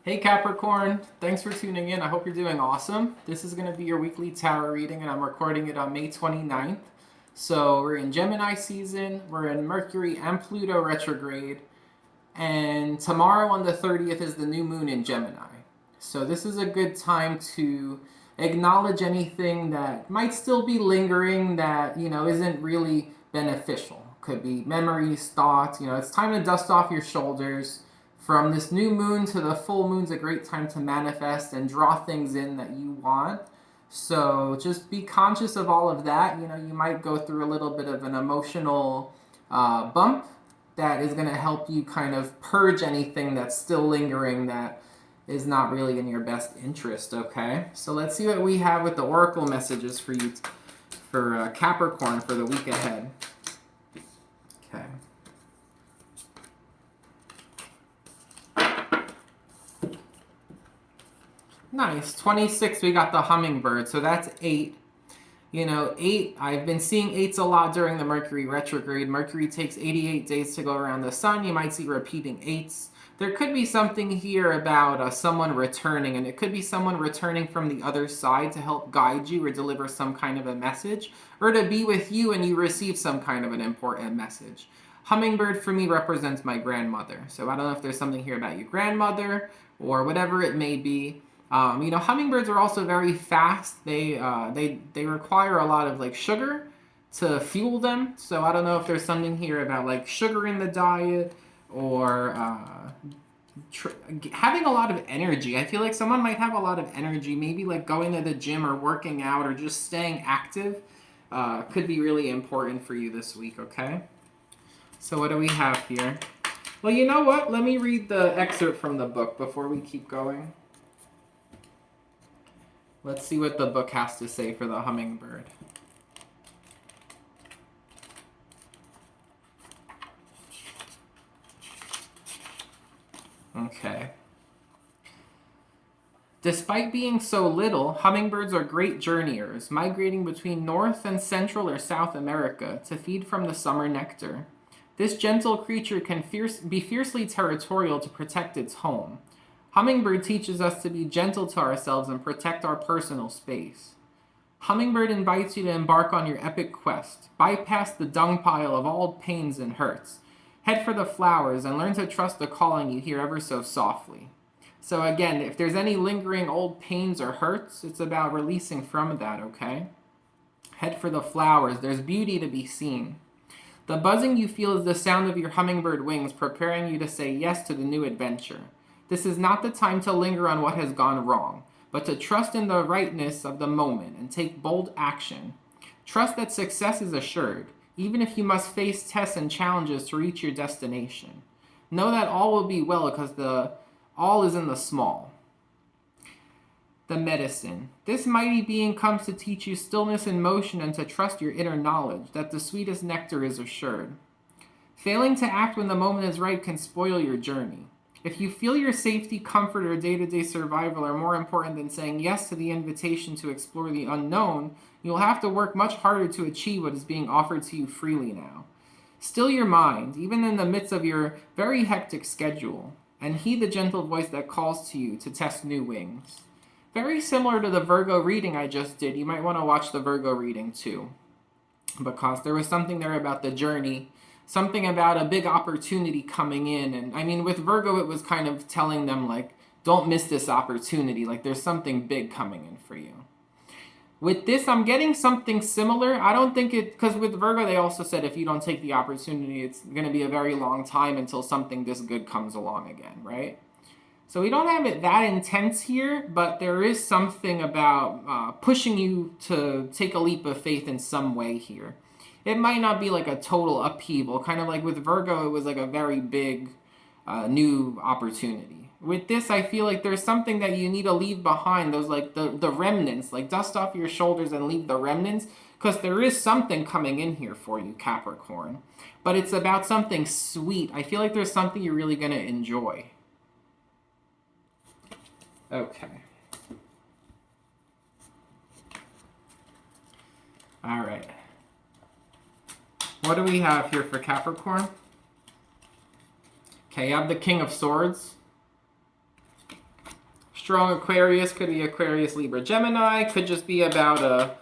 Hey Capricorn, thanks for tuning in. I hope you're doing awesome. This is going to be your weekly tarot reading, and I'm recording it on May 29th. So we're in Gemini season, we're in Mercury and Pluto retrograde, and tomorrow on the 30th is the new moon in Gemini. So this is a good time to acknowledge anything that might still be lingering that, isn't really beneficial. Could be memories, thoughts, it's time to dust off your shoulders. From this new moon to the full moon's a great time to manifest and draw things in that you want. So just be conscious of all of that. You might go through a little bit of an emotional bump that is going to help you kind of purge anything that's still lingering that is not really in your best interest, okay? So let's see what we have with the oracle messages for you, for Capricorn for the week ahead. Okay. Nice. 26, we got the hummingbird, so that's 8. 8, I've been seeing 8s a lot during the Mercury retrograde. Mercury takes 88 days to go around the sun. You might see repeating 8s. There could be something here about someone returning, and it could be someone returning from the other side to help guide you or deliver some kind of a message, or to be with you and you receive some kind of an important message. Hummingbird for me represents my grandmother. So I don't know if there's something here about your grandmother or whatever it may be. Hummingbirds are also very fast. They require a lot of like sugar to fuel them. So I don't know if there's something here about like sugar in the diet or having a lot of energy. I feel like someone might have a lot of energy, maybe like going to the gym or working out or just staying active could be really important for you this week, okay? So what do we have here? Well, you know what? Let me read the excerpt from the book before we keep going. Let's see what the book has to say for the hummingbird. Okay. Despite being so little, hummingbirds are great journeyers, migrating between North and Central or South America to feed from the summer nectar. This gentle creature can be fiercely territorial to protect its home. Hummingbird teaches us to be gentle to ourselves and protect our personal space. Hummingbird invites you to embark on your epic quest. Bypass the dung pile of all pains and hurts. Head for the flowers and learn to trust the calling you hear ever so softly. So again, if there's any lingering old pains or hurts, it's about releasing from that, okay? Head for the flowers. There's beauty to be seen. The buzzing you feel is the sound of your hummingbird wings preparing you to say yes to the new adventure. This is not the time to linger on what has gone wrong, but to trust in the rightness of the moment and take bold action. Trust that success is assured, even if you must face tests and challenges to reach your destination. Know that all will be well because the all is in the small. The medicine. This mighty being comes to teach you stillness and motion and to trust your inner knowledge that the sweetest nectar is assured. Failing to act when the moment is right can spoil your journey. If you feel your safety, comfort, or day-to-day survival are more important than saying yes to the invitation to explore the unknown, you'll have to work much harder to achieve what is being offered to you freely now. Still your mind, even in the midst of your very hectic schedule, and heed the gentle voice that calls to you to test new wings. Very similar to the Virgo reading I just did. You might want to watch the Virgo reading too, because there was something there about the journey, something about a big opportunity coming in. And I mean, with Virgo, it was kind of telling them, like, don't miss this opportunity. Like, there's something big coming in for you. With this, I'm getting something similar. I don't think it, because with Virgo, they also said if you don't take the opportunity, it's going to be a very long time until something this good comes along again, right? So we don't have it that intense here, but there is something about pushing you to take a leap of faith in some way here. It might not be like a total upheaval, kind of like with Virgo, it was like a very big new opportunity. With this, I feel like there's something that you need to leave behind, those like the remnants, like dust off your shoulders and leave the remnants, because there is something coming in here for you, Capricorn. But it's about something sweet. I feel like there's something you're really going to enjoy. Okay. All right. What do we have here for Capricorn? Okay, you have the King of Swords. Strong Aquarius could be Aquarius, Libra, Gemini. Could just be about a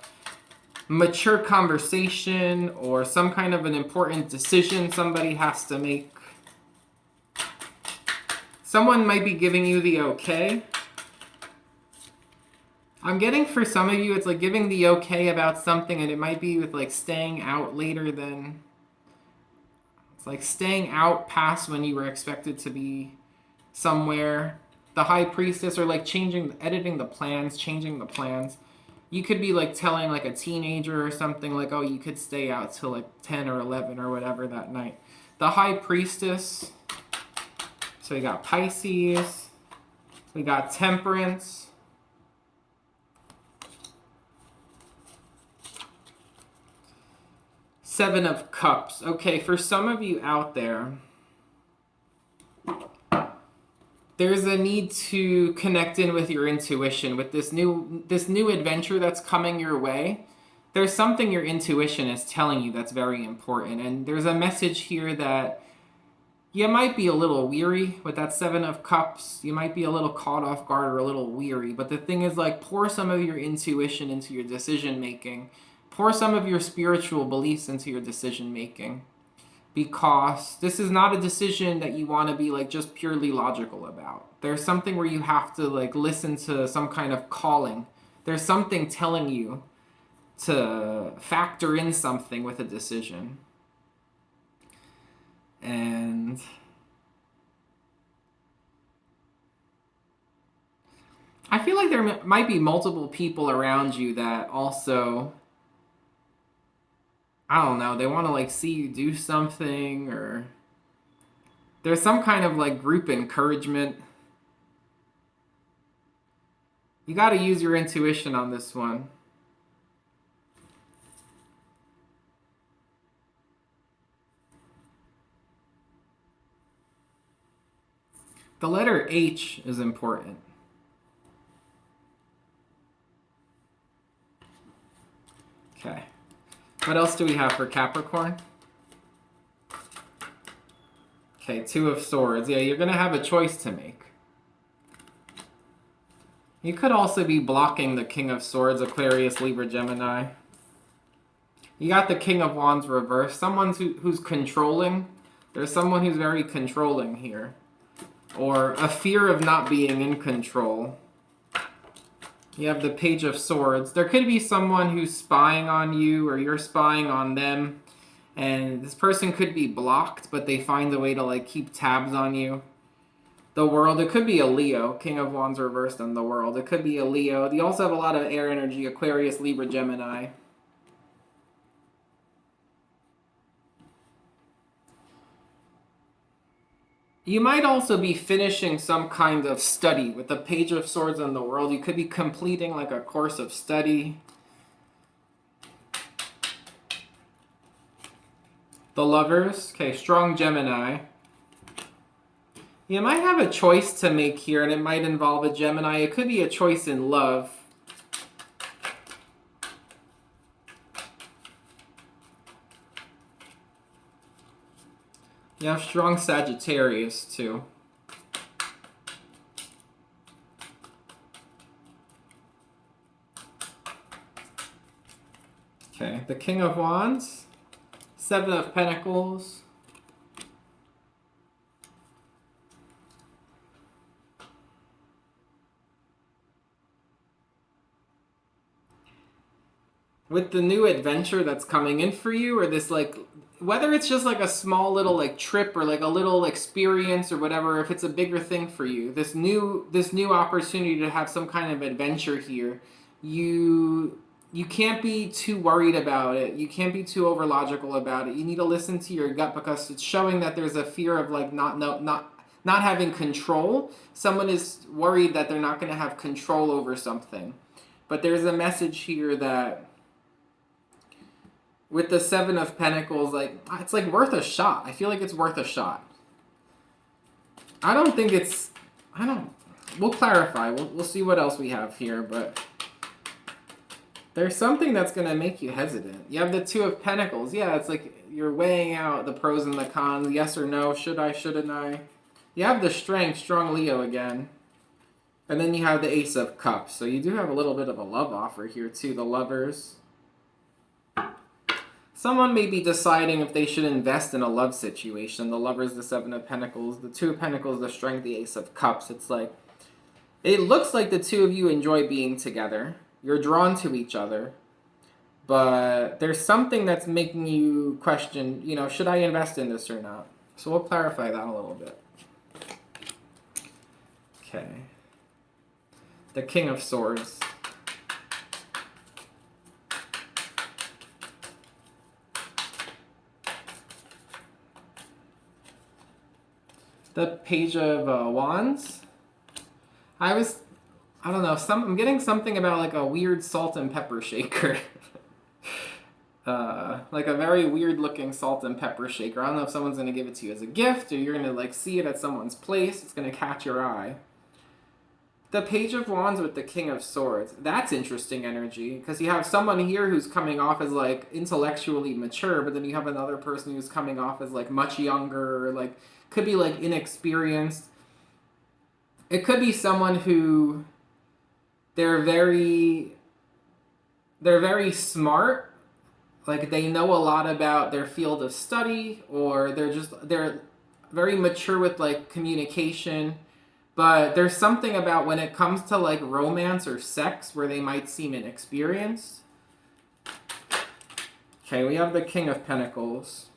mature conversation or some kind of an important decision somebody has to make. Someone might be giving you the okay. I'm getting for some of you, it's like giving the okay about something, and it might be with like staying out later than... It's like staying out past when you were expected to be somewhere. The High Priestess, or like editing the plans, changing the plans. You could be like telling like a teenager or something like, oh, you could stay out till like 10 or 11 or whatever that night. The High Priestess. So we got Pisces. We got Temperance. Seven of Cups. Okay, for some of you out there, there's a need to connect in with your intuition. With this new adventure that's coming your way, there's something your intuition is telling you that's very important. And there's a message here that you might be a little weary with that Seven of Cups. You might be a little caught off guard or a little weary. But the thing is, like, pour some of your intuition into your decision making. Pour some of your spiritual beliefs into your decision making. Because this is not a decision that you want to be like just purely logical about. There's something where you have to like listen to some kind of calling. There's something telling you to factor in something with a decision. And I feel like there might be multiple people around you that also, I don't know, they want to like see you do something, or there's some kind of like group encouragement. You got to use your intuition on this one. The letter H is important. Okay. What else do we have for Capricorn? Okay, Two of Swords. Yeah, you're going to have a choice to make. You could also be blocking the King of Swords, Aquarius, Libra, Gemini. You got the King of Wands reversed. Someone who's controlling. There's someone who's very controlling here. Or a fear of not being in control. You have the Page of Swords. There could be someone who's spying on you, or you're spying on them. And this person could be blocked, but they find a way to like keep tabs on you. The World. It could be a Leo. King of Wands reversed and the World. It could be a Leo. You also have a lot of air energy. Aquarius, Libra, Gemini. You might also be finishing some kind of study with the Page of Swords and the World. You could be completing like a course of study. The Lovers. Okay, strong Gemini. You might have a choice to make here, and it might involve a Gemini. It could be a choice in love. You have strong Sagittarius, too. Okay, the King of Wands. Seven of Pentacles. With the new adventure that's coming in for you, or this like, whether it's just like a small little like trip or like a little experience or whatever, if it's a bigger thing for you, this new opportunity to have some kind of adventure here, you can't be too worried about it. You can't be too over logical about it. You need to listen to your gut, because it's showing that there's a fear of like not having control. Someone is worried that they're not going to have control over something. But there's a message here that with the Seven of Pentacles, like, it's like worth a shot. I feel like it's worth a shot. We'll clarify. We'll see what else we have here, but there's something that's going to make you hesitant. You have the Two of Pentacles. Yeah, it's like you're weighing out the pros and the cons. Yes or no. Should I, shouldn't I? You have the Strength, strong Leo again. And then you have the Ace of Cups. So you do have a little bit of a love offer here too, the Lovers. Someone may be deciding if they should invest in a love situation. The Lovers, the Seven of Pentacles, the Two of Pentacles, the Strength, the Ace of Cups. It's like, it looks like the two of you enjoy being together. You're drawn to each other. But there's something that's making you question, you know, should I invest in this or not? So we'll clarify that a little bit. Okay. The King of Swords. The Page of Wands. I don't know, I'm getting something about like a weird salt and pepper shaker. Like a very weird looking salt and pepper shaker. I don't know if someone's going to give it to you as a gift or you're going to like see it at someone's place. It's going to catch your eye. The Page of Wands with the King of Swords. That's interesting energy because you have someone here who's coming off as like intellectually mature, but then you have another person who's coming off as like much younger, or like could be like inexperienced. It could be someone who they're very smart. Like they know a lot about their field of study, or they're very mature with like communication, but there's something about when it comes to like romance or sex where they might seem inexperienced. Okay, we have the King of Pentacles.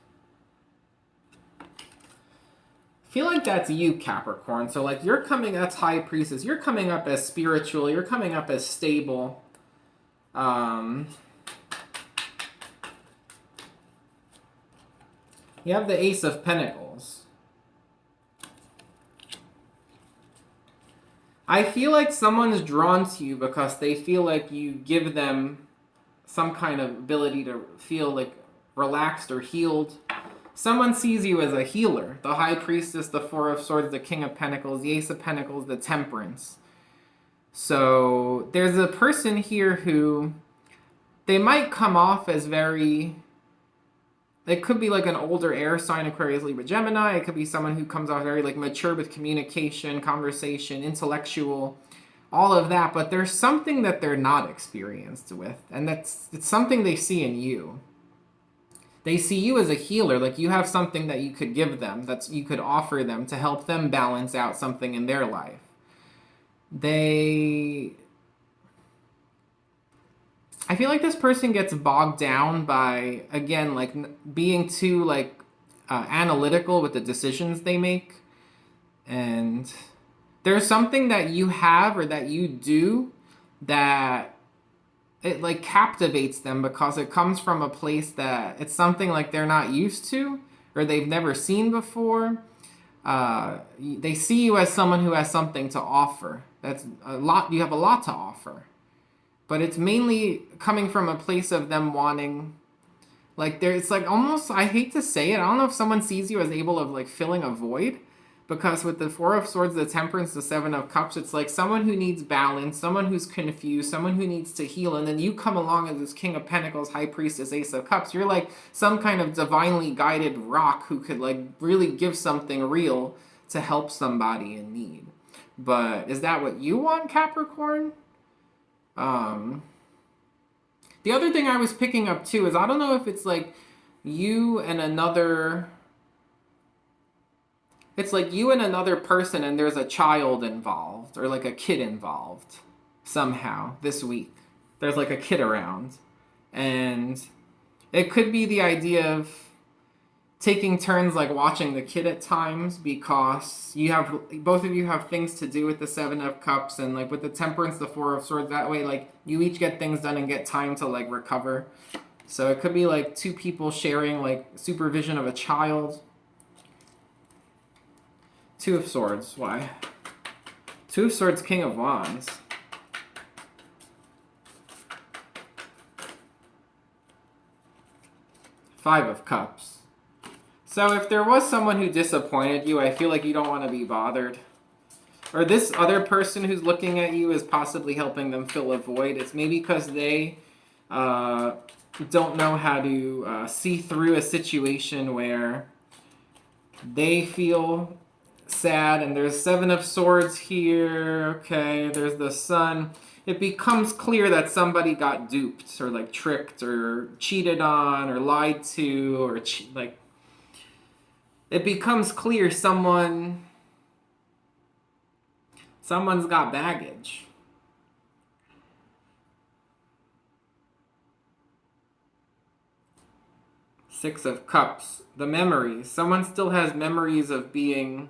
I feel like that's you, Capricorn. So like you're coming, that's High Priestess. You're coming up as spiritual. You're coming up as stable. You have the Ace of Pentacles. I feel like someone's drawn to you because they feel like you give them some kind of ability to feel like relaxed or healed. Someone sees you as a healer. The High Priestess, the Four of Swords, the King of Pentacles, the Ace of Pentacles, the Temperance. So there's a person here who they might come off as very... It could be like an older air sign, Aquarius, Libra, Gemini. It could be someone who comes off very like mature with communication, conversation, intellectual, all of that. But there's something that they're not experienced with. And it's something they see in you. They see you as a healer. Like you have something that you could give them, that you could offer them to help them balance out something in their life. I feel like this person gets bogged down by, again, like being too like analytical with the decisions they make. And there's something that you have or that you do that it like captivates them because it comes from a place that it's something like they're not used to or they've never seen before. They see you as someone who has something to offer. That's a lot. You have a lot to offer. But it's mainly coming from a place of them wanting, like it's like almost, I hate to say it, I don't know if someone sees you as able of like filling a void, because with the Four of Swords, the Temperance, the Seven of Cups, it's like someone who needs balance, someone who's confused, someone who needs to heal, and then you come along as this King of Pentacles, High Priestess, Ace of Cups. You're like some kind of divinely guided rock who could like really give something real to help somebody in need. But is that what you want, Capricorn? The other thing I was picking up too is I don't know if it's like you and another person and there's a child involved or like a kid involved somehow this week. There's like a kid around, and it could be the idea of taking turns like watching the kid at times, because both of you have things to do with the Seven of Cups, and like with the Temperance, the Four of Swords, that way like you each get things done and get time to like recover. So it could be like two people sharing like supervision of a child. Two of Swords, why? Two of Swords, King of Wands. Five of Cups. So if there was someone who disappointed you, I feel like you don't want to be bothered. Or this other person who's looking at you is possibly helping them fill a void. It's maybe because they don't know how to see through a situation where they feel sad. And there's Seven of Swords here. Okay, there's the Sun. It becomes clear that somebody got duped or like tricked or cheated on or lied to or like it becomes clear someone's got baggage. Six of Cups, the memories. Someone still has memories of being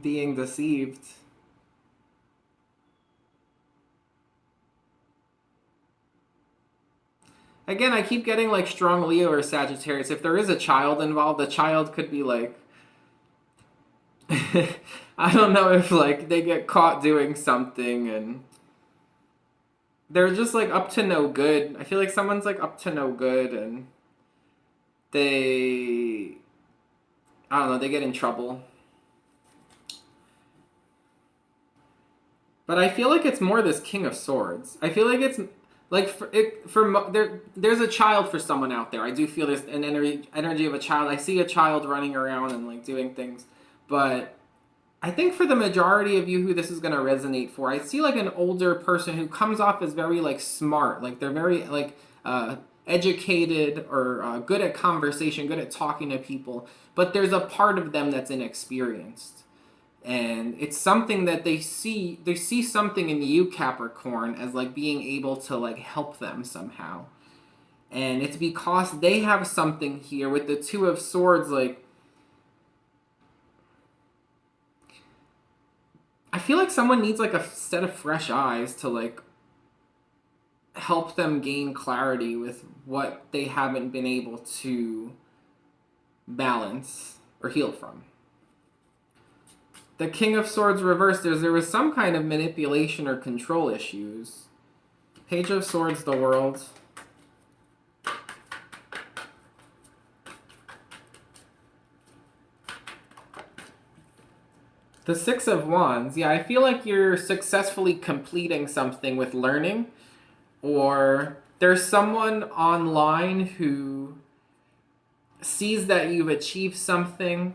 deceived. Again, I keep getting like strong Leo or Sagittarius. If there is a child involved, the child could be like I don't know if like they get caught doing something and they're just like up to no good. I feel like someone's like up to no good and they I don't know, they get in trouble. But I feel like it's more this King of Swords. I feel like it's like there's a child for someone out there. I do feel there's an energy of a child. I see a child running around and like doing things, but I think for the majority of you who this is going to resonate for, I see like an older person who comes off as very like smart, like they're very like educated or good at conversation, good at talking to people, but there's a part of them that's inexperienced. And it's something that they see something in you, Capricorn, as like being able to like help them somehow. And it's because they have something here with the Two of Swords, like I feel like someone needs like a set of fresh eyes to like help them gain clarity with what they haven't been able to balance or heal from. The King of Swords reversed, there was some kind of manipulation or control issues. Page of Swords, the World. The Six of Wands. Yeah, I feel like you're successfully completing something with learning, or there's someone online who sees that you've achieved something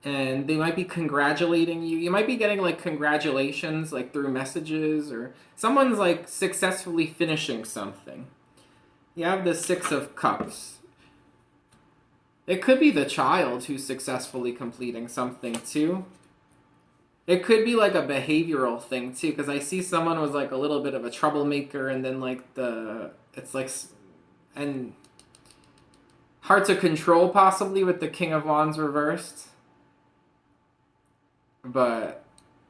and they might be congratulating you. You might be getting like congratulations like through messages, or someone's like successfully finishing something. You have the Six of Cups. It could be the child who's successfully completing something too. It could be like a behavioral thing too, because I see someone was like a little bit of a troublemaker, and then like it's like, and hard to control possibly with the King of Wands reversed. But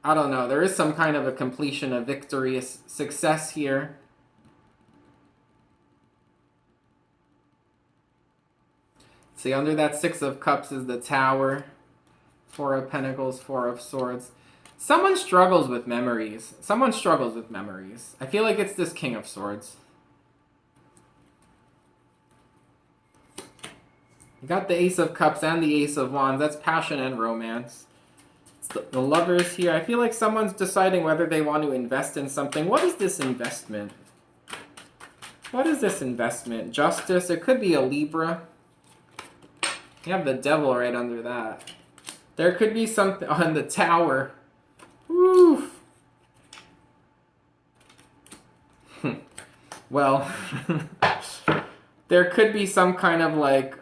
I don't know. There is some kind of a completion, a victory, a success here. See, under that Six of Cups is the Tower, Four of Pentacles, Four of Swords. Someone struggles with memories. Someone struggles with memories. I feel like it's this King of Swords. You got the Ace of Cups and the Ace of Wands. That's passion and romance. The Lovers here. I feel like someone's deciding whether they want to invest in something. What is this investment? What is this investment? Justice. It could be a Libra. You have the Devil right under that. There could be something on the Tower. Woo. Well, there could be some kind of like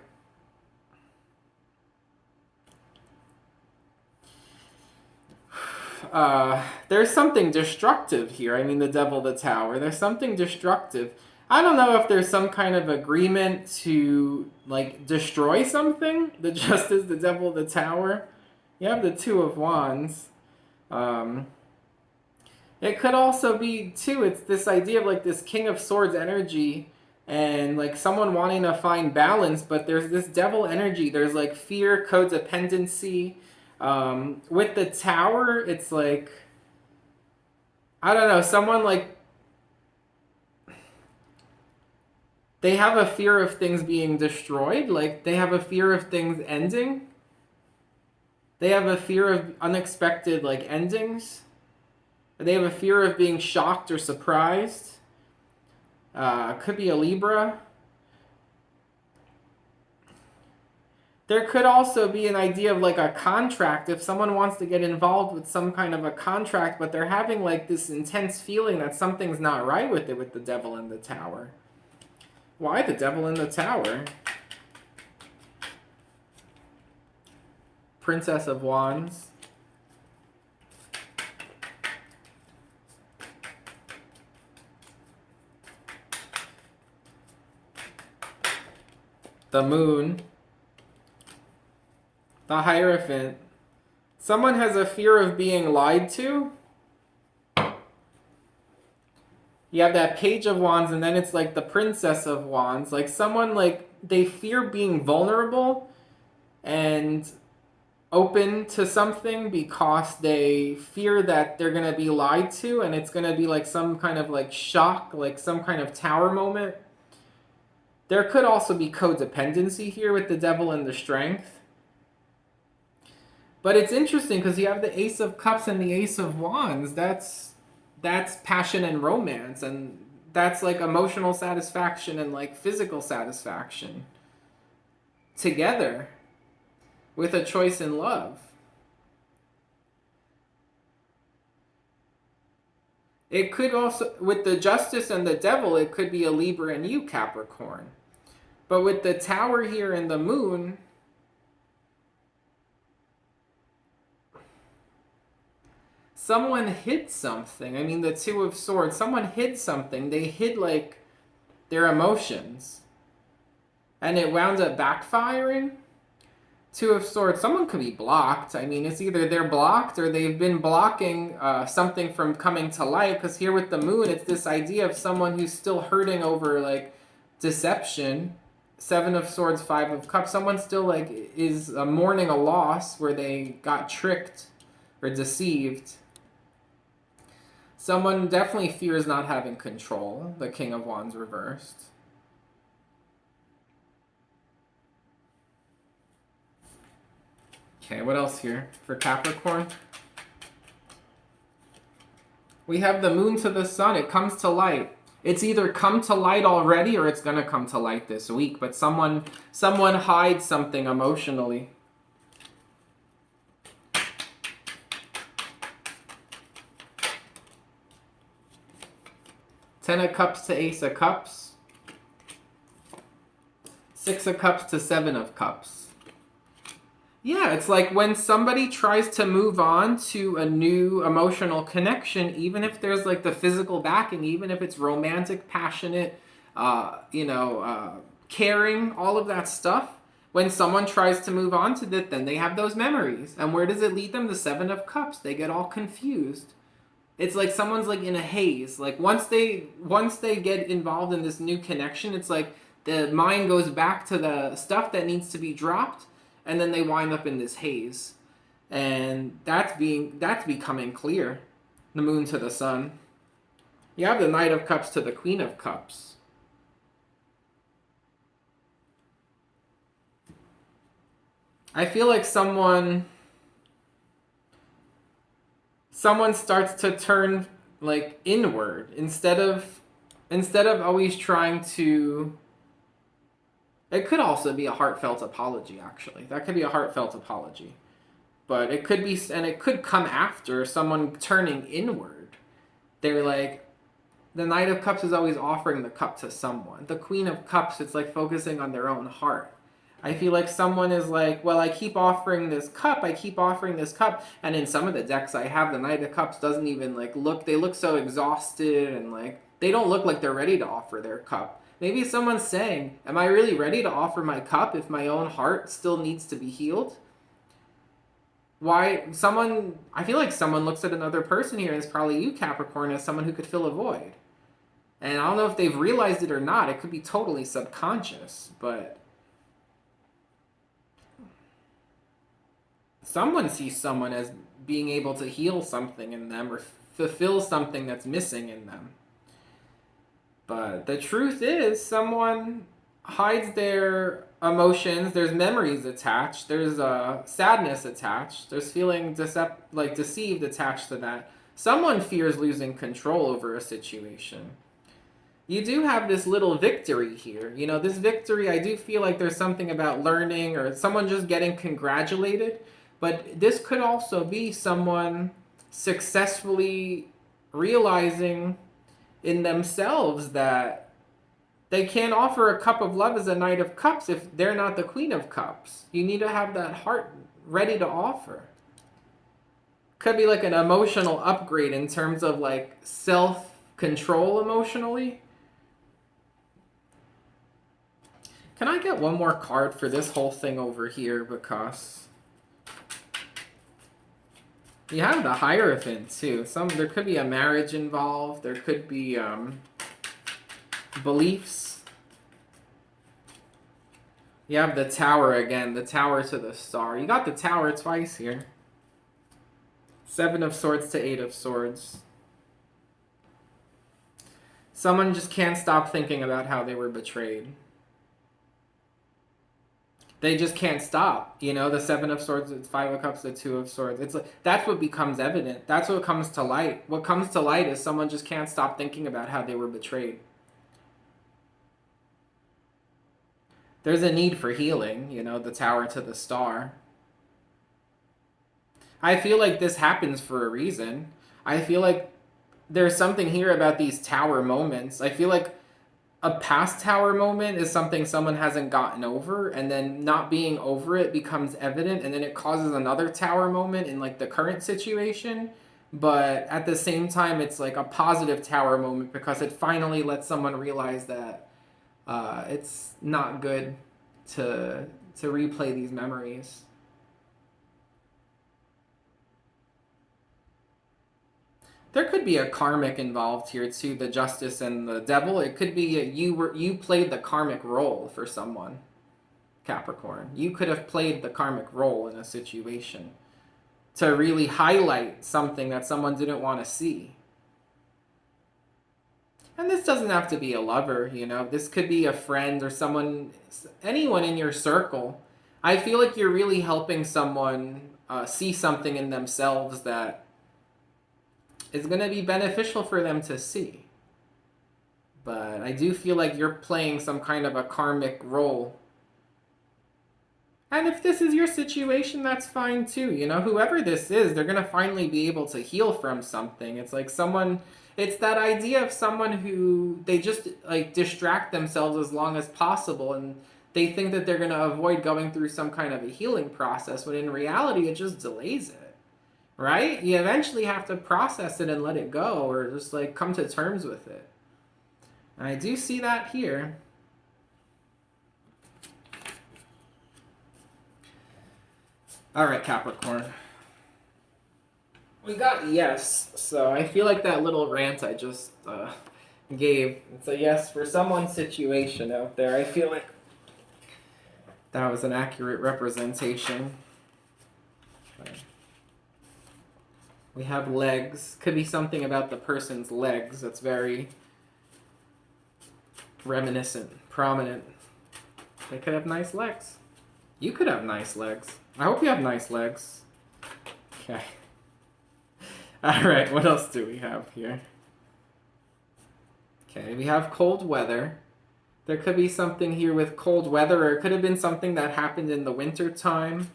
there's something destructive here. I mean, the Devil, the Tower. There's something destructive. I don't know if there's some kind of agreement to like destroy something. The Justice, the Devil, the Tower. You have the Two of Wands. It could also be too. It's this idea of like this King of Swords energy, and like someone wanting to find balance, but there's this Devil energy. There's like fear, codependency. With the Tower, it's like, I don't know, someone like, they have a fear of things being destroyed, like they have a fear of things ending. They have a fear of unexpected like endings. They have a fear of being shocked or surprised. Could be a Libra. There could also be an idea of like a contract. If someone wants to get involved with some kind of a contract, but they're having like this intense feeling that something's not right with it, with the devil in the tower. Why the devil in the tower? Princess of Wands. The Moon. The Hierophant. Someone has a fear of being lied to. You have that Page of Wands, and then it's like the Princess of Wands. Like someone, like, they fear being vulnerable and open to something because they fear that they're going to be lied to, and it's going to be like some kind of like shock, like some kind of tower moment. There could also be codependency here with the devil and the Strength. But it's interesting because you have the Ace of Cups and the Ace of Wands. That's passion and romance, and that's like emotional satisfaction and like physical satisfaction together with a choice in love. It could also, with the Justice and the Devil, it could be a Libra and you, Capricorn. But with the Tower here and the Moon, someone hid something. I mean, the Two of Swords, someone hid something. They hid like their emotions. And it wound up backfiring. Two of Swords, someone could be blocked. I mean, it's either they're blocked or they've been blocking something from coming to light. Because here with the Moon, it's this idea of someone who's still hurting over like deception. Seven of Swords, Five of Cups. Someone still like is mourning a loss where they got tricked or deceived. Someone definitely fears not having control. The King of Wands reversed. Okay, what else here for Capricorn? We have the Moon to the Sun. It comes to light. It's either come to light already or it's going to come to light this week. But someone hides something emotionally. Ten of Cups to Ace of Cups. Six of Cups to Seven of Cups. Yeah, it's like when somebody tries to move on to a new emotional connection, even if there's like the physical backing, even if it's romantic, passionate, caring, all of that stuff. When someone tries to move on to that, then they have those memories. And where does it lead them? The Seven of Cups. They get all confused. It's like someone's like in a haze. Like once they get involved in this new connection, it's like the mind goes back to the stuff that needs to be dropped. And then they wind up in this haze. And that's becoming clear. The Moon to the Sun. You have the Knight of Cups to the Queen of Cups. I feel like someone starts to turn like inward instead of always trying to. It could also be a heartfelt apology, actually. That could be a heartfelt apology. But it could be, and it could come after someone turning inward. They're like, the Knight of Cups is always offering the cup to someone. The Queen of Cups, it's like focusing on their own heart. I feel like someone is like, well, I keep offering this cup, and in some of the decks I have, the Knight of Cups doesn't even like look, they look so exhausted, and like, they don't look like they're ready to offer their cup. Maybe someone's saying, am I really ready to offer my cup if my own heart still needs to be healed? I feel like someone looks at another person here, and it's probably you, Capricorn, as someone who could fill a void. And I don't know if they've realized it or not. It could be totally subconscious, but someone sees someone as being able to heal something in them or fulfill something that's missing in them. But the truth is, someone hides their emotions. There's memories attached. There's sadness attached. There's feeling deceived attached to that. Someone fears losing control over a situation. you do have this little victory here. You know, this victory, I do feel like there's something about learning or someone just getting congratulated. But this could also be someone successfully realizing in themselves that they can't offer a cup of love as a Knight of Cups if they're not the Queen of Cups. You need to have that heart ready to offer. Could be like an emotional upgrade in terms of like self-control emotionally. Can I get one more card for this whole thing over here? Because you have the Hierophant too. There could be a marriage involved. There could be beliefs. You have the Tower again. The Tower to the Star. You got the Tower twice here. 7 of Swords to 8 of Swords. Someone just can't stop thinking about how they were betrayed. They just can't stop. You know, the 7 of Swords, it's 5 of Cups, the 2 of Swords. It's like, that's what becomes evident. That's what comes to light. What comes to light is someone just can't stop thinking about how they were betrayed. There's a need for healing, you know, the Tower to the Star. I feel like this happens for a reason. I feel like there's something here about these Tower moments. I feel like a past Tower moment is something someone hasn't gotten over, and then not being over it becomes evident, and then it causes another Tower moment in like the current situation. But at the same time, it's like a positive Tower moment because it finally lets someone realize that it's not good to replay these memories. There could be a karmic involved here too, the Justice and the Devil. It could be you played the karmic role for someone, Capricorn. You could have played the karmic role in a situation to really highlight something that someone didn't want to see. And this doesn't have to be a lover, you know. This could be a friend or someone, anyone in your circle. I feel like you're really helping someone see something in themselves that is going to be beneficial for them to see. But I do feel like you're playing some kind of a karmic role. And if this is your situation, that's fine too. You know, whoever this is, they're going to finally be able to heal from something. It's like someone, it's that idea of someone who they just like distract themselves as long as possible, and they think that they're going to avoid going through some kind of a healing process, when in reality it just delays it. Right? You eventually have to process it and let it go, or just like come to terms with it. And I do see that here. All right, Capricorn. We got yes, so I feel like that little rant I just gave, it's a yes for someone's situation out there. I feel like that was an accurate representation. Okay. We have legs. Could be something about the person's legs that's very reminiscent, prominent. They could have nice legs. You could have nice legs. I hope you have nice legs. Okay. Alright, what else do we have here? Okay, we have cold weather. There could be something here with cold weather, or it could have been something that happened in the winter time.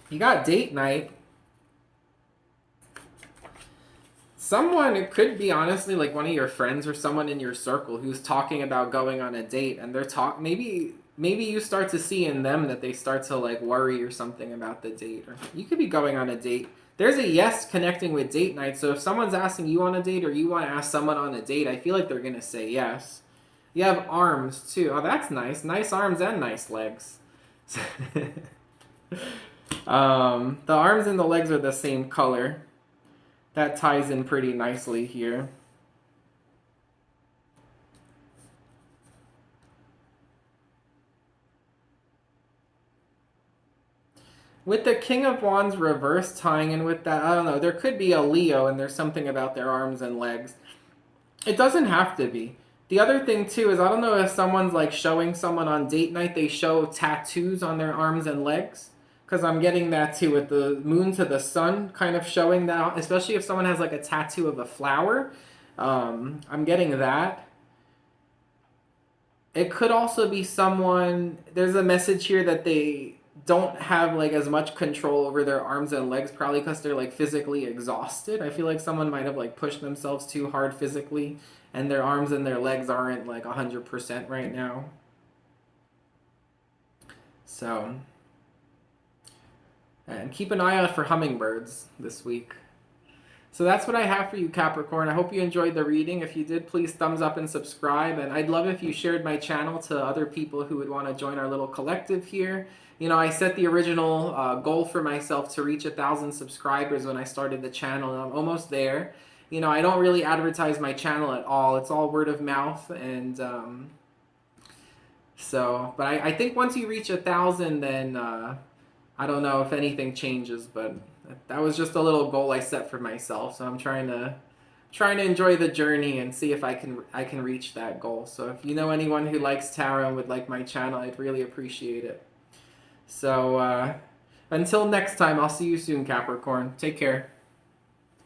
You got date night. Someone, it could be honestly like one of your friends or someone in your circle who's talking about going on a date, and they're maybe you start to see in them that they start to like worry or something about the date, or you could be going on a date. There's a yes connecting with date night, so if someone's asking you on a date or you want to ask someone on a date, I feel like they're going to say yes. You have arms too. Oh, that's nice. Nice arms and nice legs. The arms and the legs are the same color. That ties in pretty nicely here. With the King of Wands reverse tying in with that, I don't know, there could be a Leo and there's something about their arms and legs. It doesn't have to be. The other thing too is, I don't know if someone's like showing someone on date night, they show tattoos on their arms and legs. because I'm getting that too with the moon to the sun, kind of showing that, especially if someone has like a tattoo of a flower. I'm getting that. It could also be someone, there's a message here that they don't have like as much control over their arms and legs, probably because they're like physically exhausted. I feel like someone might have like pushed themselves too hard physically, and their arms and their legs aren't like 100% right now. So, and keep an eye out for hummingbirds this week. So that's what I have for you, Capricorn. I hope you enjoyed the reading. If you did, please thumbs up and subscribe. And I'd love if you shared my channel to other people who would want to join our little collective here. You know, I set the original goal for myself to reach 1,000 subscribers when I started the channel, and I'm almost there. You know, I don't really advertise my channel at all. It's all word of mouth, and but I think once you reach 1,000, then I don't know if anything changes, but that was just a little goal I set for myself. So I'm trying to enjoy the journey and see if I can reach that goal. So if you know anyone who likes tarot and would like my channel, I'd really appreciate it. So until next time, I'll see you soon, Capricorn. Take care.